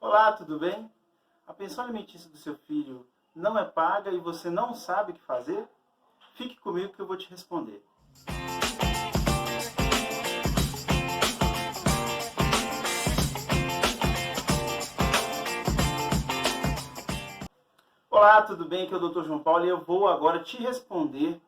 Olá, tudo bem? A pensão alimentícia do seu filho não é paga e você não sabe o que fazer? Fique comigo que eu vou te responder. Olá, tudo bem? Aqui é o Dr. João Paulo e eu vou agora te responder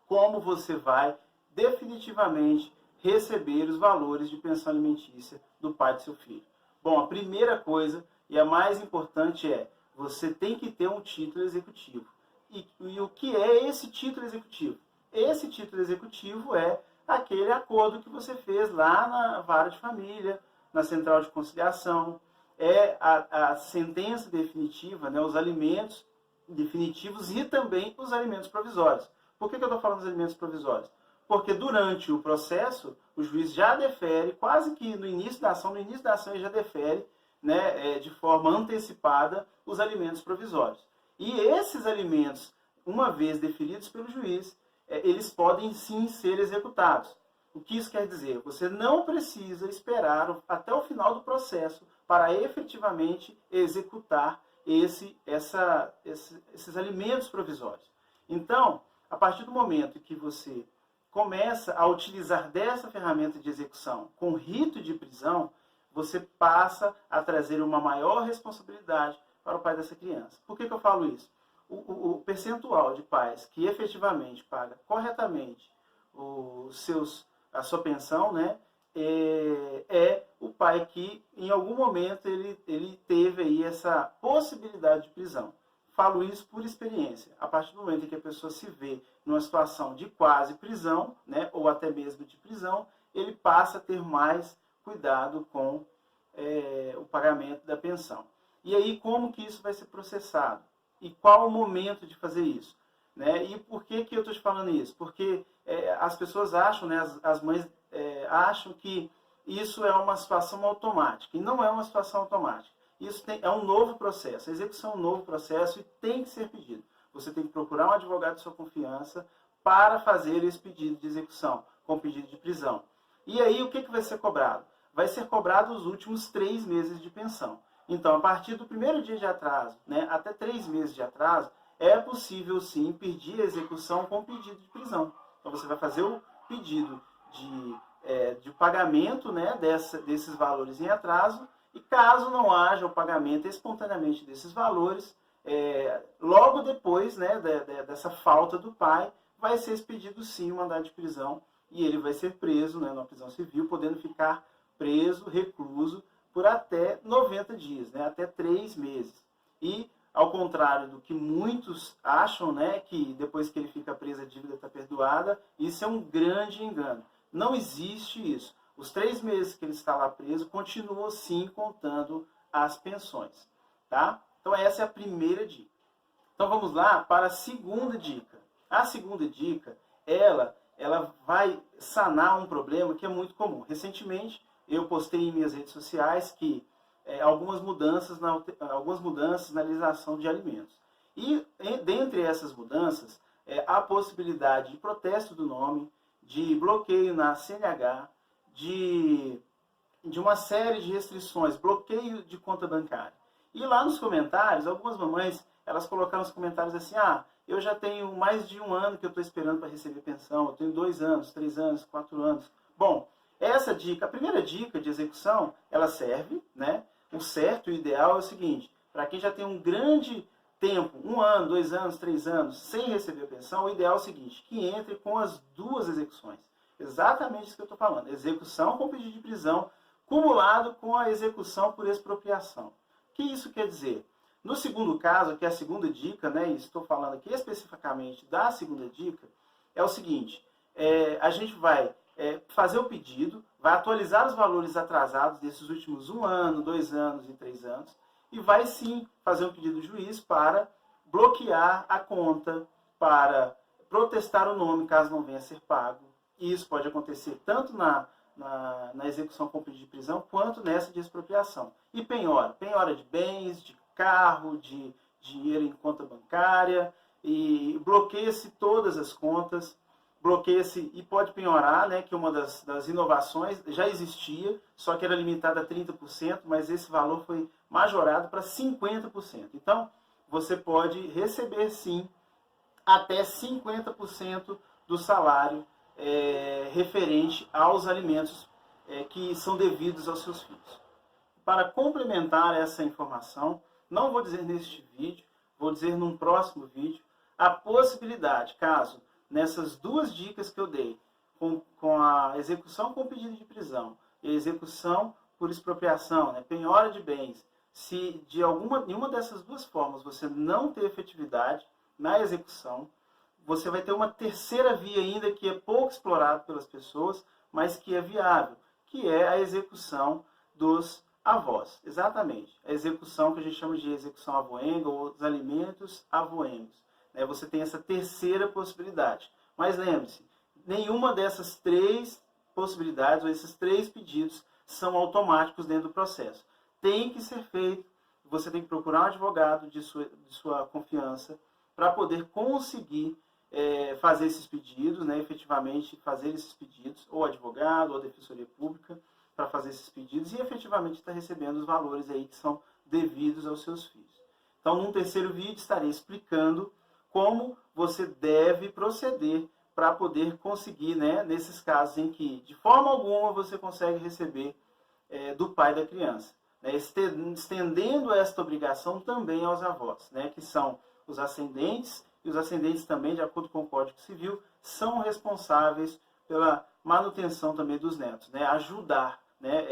como você vai definitivamente receber os valores de pensão alimentícia do pai do seu filho. Bom, a primeira coisa e a mais importante é, você tem que ter um título executivo. E o que é esse título executivo? Esse título executivo é aquele acordo que você fez lá na vara de família, na central de conciliação, é a sentença definitiva, né, os alimentos definitivos e também os alimentos provisórios. Por que eu estou falando dos alimentos provisórios? Porque durante o processo, o juiz já defere, quase que no início da ação ele já defere, né, de forma antecipada, os alimentos provisórios. E esses alimentos, uma vez deferidos pelo juiz, eles podem sim ser executados. O que isso quer dizer? Você não precisa esperar até o final do processo para efetivamente executar esses alimentos provisórios. Então, a partir do momento que você começa a utilizar dessa ferramenta de execução com rito de prisão, você passa a trazer uma maior responsabilidade para o pai dessa criança. Por que eu falo isso? O percentual de pais que efetivamente paga corretamente a sua pensão, né, é o pai que em algum momento ele teve aí essa possibilidade de prisão. Falo isso por experiência. A partir do momento em que a pessoa se vê numa situação de quase prisão, né, ou até mesmo de prisão, ele passa a ter mais cuidado com o pagamento da pensão. E aí, como que isso vai ser processado? E qual o momento de fazer isso? Né? E por que eu estou te falando isso? Porque as pessoas acham, né, as mães acham que isso é uma situação automática. E não é uma situação automática. Isso é um novo processo. A execução é um novo processo e tem que ser pedido. Você tem que procurar um advogado de sua confiança para fazer esse pedido de execução, com pedido de prisão. E aí, o que vai ser cobrado? Vai ser cobrado os últimos 3 meses de pensão. Então, a partir do primeiro dia de atraso, né, até 3 meses de atraso, é possível sim pedir a execução com pedido de prisão. Então, você vai fazer o pedido de pagamento, né, desses valores em atraso, e caso não haja o pagamento espontaneamente desses valores, logo depois, né, dessa falta do pai, vai ser expedido sim o mandado de prisão e ele vai ser preso, né, na prisão civil, podendo ficar preso, recluso, por até 90 dias, né, até 3 meses. E, ao contrário do que muitos acham, né, que depois que ele fica preso a dívida está perdoada, isso é um grande engano. Não existe isso. Os 3 meses que ele está lá preso continuam sim contando as pensões. Tá? Então essa é a primeira dica. Então vamos lá para a segunda dica. A segunda dica, ela vai sanar um problema que é muito comum. Recentemente eu postei em minhas redes sociais que algumas mudanças na legislação de alimentos. E dentre essas mudanças, a possibilidade de protesto do nome, de bloqueio na CNH, de uma série de restrições, bloqueio de conta bancária. E lá nos comentários, algumas mamães, elas colocaram nos comentários assim, eu já tenho mais de 1 ano que eu estou esperando para receber pensão, eu tenho 2 anos, 3 anos, 4 anos. Bom, essa dica, a primeira dica de execução, ela serve, né? O certo e o ideal é o seguinte, para quem já tem um grande tempo, 1 ano, 2 anos, 3 anos, sem receber a pensão, o ideal é o seguinte, que entre com as 2 execuções. Exatamente isso que eu estou falando. Execução com pedido de prisão, cumulado com a execução por expropriação. O que isso quer dizer? No segundo caso, que é a segunda dica, né, e estou falando aqui especificamente da segunda dica, é o seguinte, a gente vai fazer o pedido, vai atualizar os valores atrasados desses últimos 1 ano, 2 anos e 3 anos, e vai sim fazer um pedido do juiz para bloquear a conta, para protestar o nome caso não venha a ser pago. E isso pode acontecer tanto na execução com pedido de prisão, quanto nessa de expropriação. E penhora de bens, de carro, de dinheiro em conta bancária, e bloqueia-se todas as contas, bloqueia-se e pode penhorar, né, que uma das inovações já existia, só que era limitada a 30%, mas esse valor foi majorado para 50%. Então, você pode receber, sim, até 50% do salário referente aos alimentos que são devidos aos seus filhos. Para complementar essa informação, não vou dizer neste vídeo, vou dizer num próximo vídeo, a possibilidade, caso nessas duas dicas que eu dei, com a execução com pedido de prisão e a execução por expropriação, né, penhora de bens, se de nenhuma dessas duas formas você não ter efetividade na execução, você vai ter uma terceira via ainda que é pouco explorada pelas pessoas, mas que é viável, que é a execução dos avós. Exatamente. A execução que a gente chama de execução avoenga ou dos alimentos avoengos. Você tem essa terceira possibilidade. Mas lembre-se, nenhuma dessas três possibilidades ou esses três pedidos são automáticos dentro do processo. Tem que ser feito, você tem que procurar um advogado de sua confiança para poder conseguir fazer esses pedidos, efetivamente fazer esses pedidos, ou advogado, ou a defensoria pública, para fazer esses pedidos e efetivamente estar recebendo os valores aí que são devidos aos seus filhos. Então, num terceiro vídeo, estarei explicando como você deve proceder para poder conseguir, nesses casos em que, de forma alguma, você consegue receber do pai da criança. Estendendo esta obrigação também aos avós, que são os ascendentes, e os ascendentes também, de acordo com o Código Civil, são responsáveis pela manutenção também dos netos, ajudar.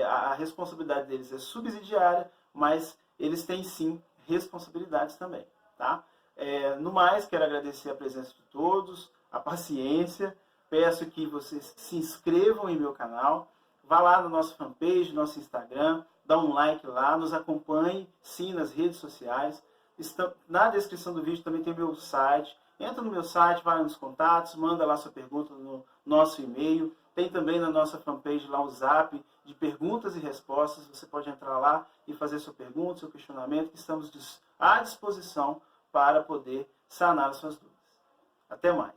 A responsabilidade deles é subsidiária, mas eles têm sim responsabilidades também. Tá? No mais, quero agradecer a presença de todos, a paciência, peço que vocês se inscrevam em meu canal, vá lá no nosso fanpage, nosso Instagram, dá um like lá, nos acompanhe sim nas redes sociais. Na descrição do vídeo também tem meu site, entra no meu site, vai nos contatos, manda lá sua pergunta no nosso e-mail. Tem também na nossa fanpage lá o zap de perguntas e respostas. Você pode entrar lá e fazer sua pergunta, seu questionamento, que estamos à disposição para poder sanar as suas dúvidas. Até mais.